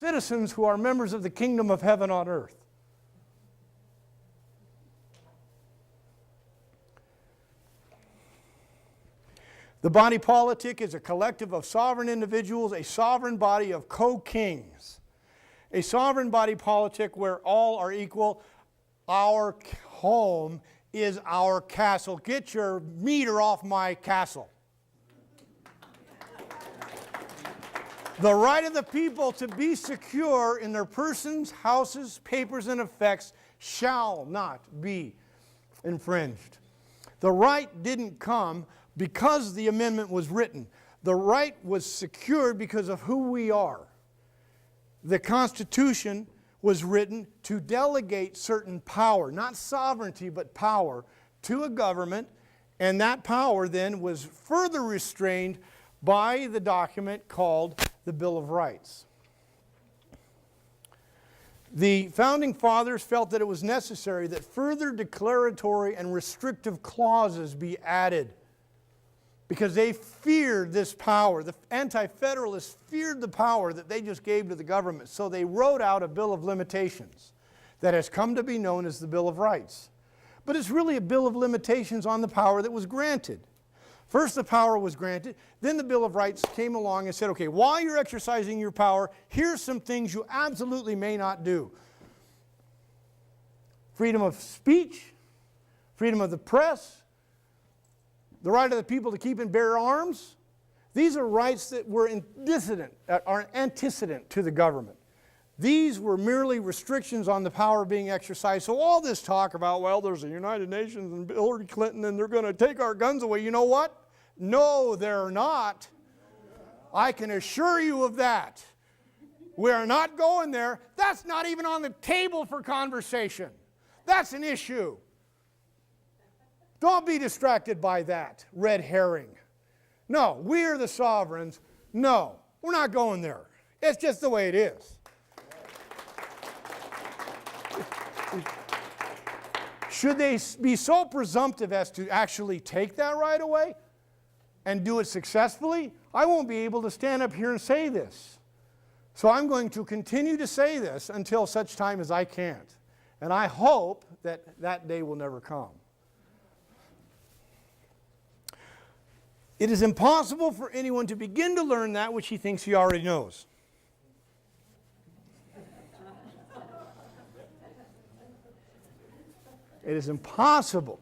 citizens who are members of the kingdom of heaven on earth. The body politic is a collective of sovereign individuals, a sovereign body of co-kings. A sovereign body politic where all are equal. Our home is our castle. Get your meter off my castle. The right of the people to be secure in their persons, houses, papers, and effects shall not be infringed. The right didn't come because the amendment was written. The right was secured because of who we are. The Constitution was written to delegate certain power, not sovereignty, but power, to a government, and that power then was further restrained by the document called the Bill of Rights. The Founding Fathers felt that it was necessary that further declaratory and restrictive clauses be added because they feared this power. The Anti-Federalists feared the power that they just gave to the government, so they wrote out a Bill of Limitations that has come to be known as the Bill of Rights. But it's really a Bill of Limitations on the power that was granted. First the power was granted, then the Bill of Rights came along and said, okay, while you're exercising your power, here's some things you absolutely may not do. Freedom of speech, freedom of the press, the right of the people to keep and bear arms. These are rights that were antecedent to the government. These were merely restrictions on the power being exercised. So all this talk about, well, there's the United Nations and Hillary Clinton and they're going to take our guns away. You know what? No, they're not. I can assure you of that. We are not going there. That's not even on the table for conversation. That's an issue. Don't be distracted by that red herring. No, we are the sovereigns. No, we're not going there. It's just the way it is. Should they be so presumptive as to actually take that right away and do it successfully? I won't be able to stand up here and say this. So I'm going to continue to say this until such time as I can't. And I hope that that day will never come. It is impossible for anyone to begin to learn that which he thinks he already knows. It is impossible.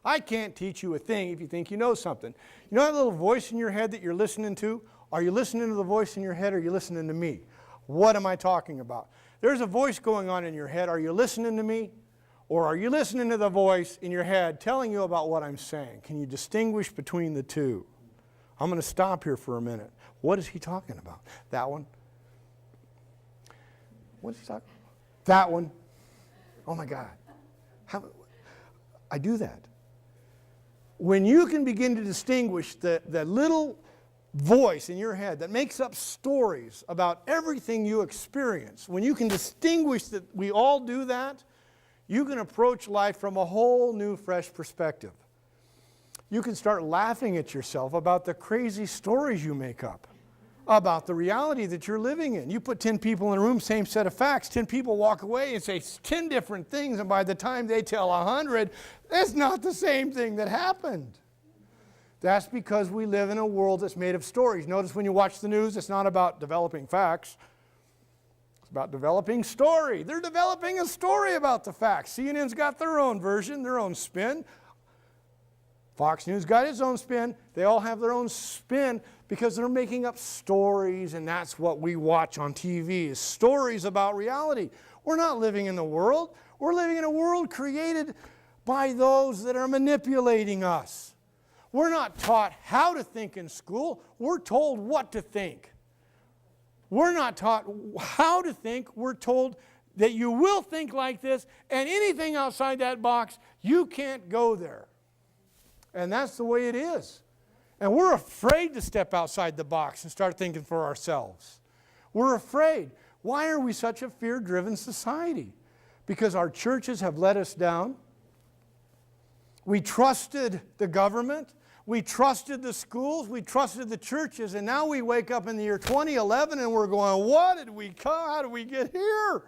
I can't teach you a thing if you think you know something. You know that little voice in your head that you're listening to? Are you listening to the voice in your head or are you listening to me? What am I talking about? There's a voice going on in your head. Are you listening to me? Or are you listening to the voice in your head telling you about what I'm saying? Can you distinguish between the two? I'm going to stop here for a minute. What is he talking about? That one? What is he talking about? That one? Oh my God. I do that. When you can begin to distinguish the little voice in your head that makes up stories about everything you experience, when you can distinguish that we all do that, you can approach life from a whole new, fresh perspective. You can start laughing at yourself about the crazy stories you make up, about the reality that you're living in. You put 10 people in a room, same set of facts, 10 people walk away and say 10 different things, and by the time they tell 100, it's not the same thing that happened. That's because we live in a world that's made of stories. Notice when you watch the news, it's not about developing facts. It's about developing story. They're developing a story about the facts. CNN's got their own version, their own spin. Fox News got its own spin. They all have their own spin because they're making up stories, and that's what we watch on TV, is stories about reality. We're not living in the world. We're living in a world created by those that are manipulating us. We're not taught how to think in school. We're told what to think. We're not taught how to think. We're told that you will think like this, and anything outside that box, you can't go there. And that's the way it is. And we're afraid to step outside the box and start thinking for ourselves. We're afraid. Why are we such a fear-driven society? Because our churches have let us down. We trusted the government. We trusted the schools, we trusted the churches, and now we wake up in the year 2011 and we're going, how did we get here?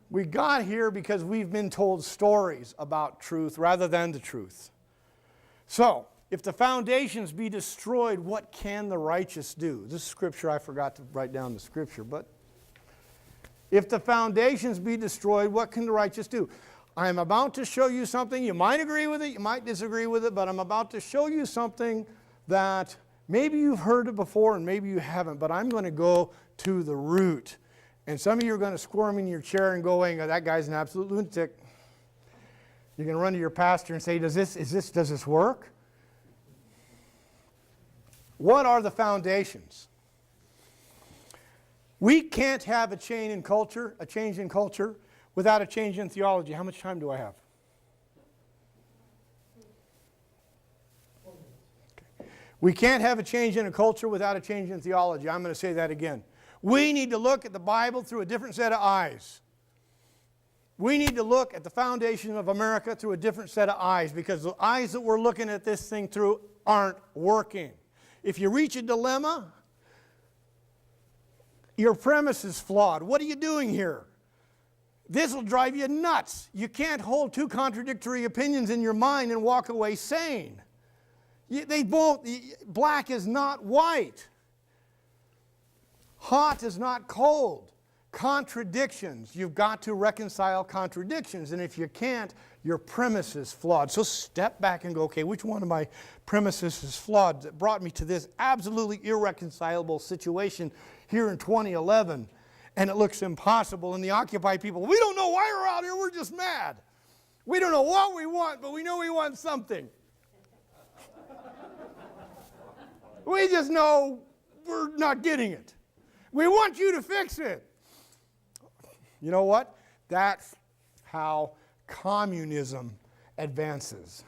We got here because we've been told stories about truth rather than the truth. So, if the foundations be destroyed, what can the righteous do? This is scripture, I forgot to write down the scripture, but if the foundations be destroyed, what can the righteous do? I am about to show you something. You might agree with it, you might disagree with it, but I'm about to show you something that maybe you've heard it before and maybe you haven't, but I'm going to go to the root. And some of you are going to squirm in your chair and going, oh, that guy's an absolute lunatic. You're going to run to your pastor and say, does this work? What are the foundations? We can't have a change in culture, without a change in theology. How much time do I have? Okay. We can't have a change in a culture without a change in theology. I'm going to say that again. We need to look at the Bible through a different set of eyes. We need to look at the foundation of America through a different set of eyes, because the eyes that we're looking at this thing through aren't working. If you reach a dilemma, your premise is flawed. What are you doing here? This will drive you nuts. You can't hold two contradictory opinions in your mind and walk away sane. Black is not white. Hot is not cold. Contradictions. You've got to reconcile contradictions. And if you can't, your premise is flawed. So step back and go, okay, which one of my premises is flawed that brought me to this absolutely irreconcilable situation here in 2011? And it looks impossible. And the Occupy people, we don't know why we're out here, we're just mad. We don't know what we want, but we know we want something. We just know we're not getting it. We want you to fix it. You know what? That's how communism advances.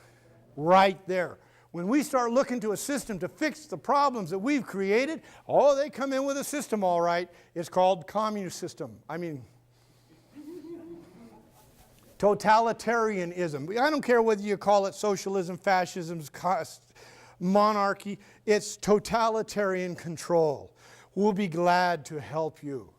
Right there. When we start looking to a system to fix the problems that we've created, oh, they come in with a system, all right. It's called communist system. I mean, totalitarianism. I don't care whether you call it socialism, fascism, monarchy. It's totalitarian control. We'll be glad to help you.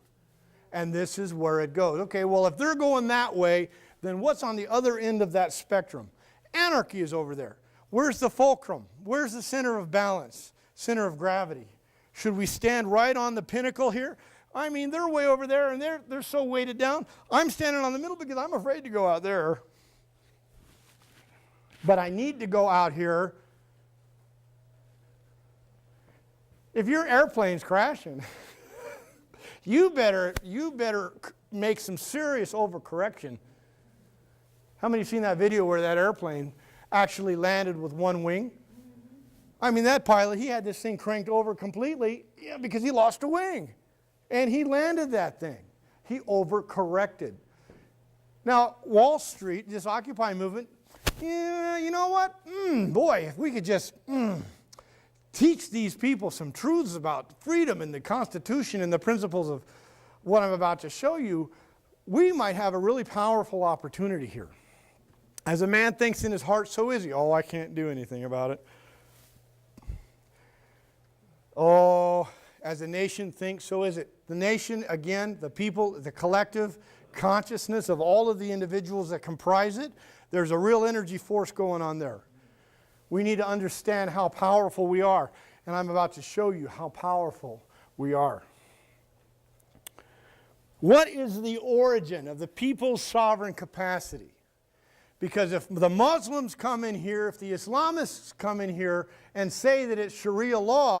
And this is where it goes. Okay, well, if they're going that way, then what's on the other end of that spectrum? Anarchy is over there. Where's the fulcrum? Where's the center of balance, center of gravity? Should we stand right on the pinnacle here? I mean, they're way over there, and they're so weighted down. I'm standing on the middle because I'm afraid to go out there. But I need to go out here. If your airplane's crashing, you better make some serious overcorrection. How many have seen that video where that airplane actually landed with one wing? I mean, that pilot, he had this thing cranked over completely because he lost a wing. And he landed that thing. He overcorrected. Now, Wall Street, this Occupy movement, yeah, you know what? Boy, if we could just teach these people some truths about freedom and the Constitution and the principles of what I'm about to show you, we might have a really powerful opportunity here. As a man thinks in his heart, so is he. Oh, I can't do anything about it. Oh, as a nation thinks, so is it. The nation, again, the people, the collective consciousness of all of the individuals that comprise it, there's a real energy force going on there. We need to understand how powerful we are. And I'm about to show you how powerful we are. What is the origin of the people's sovereign capacity? Because if the Muslims come in here, if the Islamists come in here and say that it's Sharia law,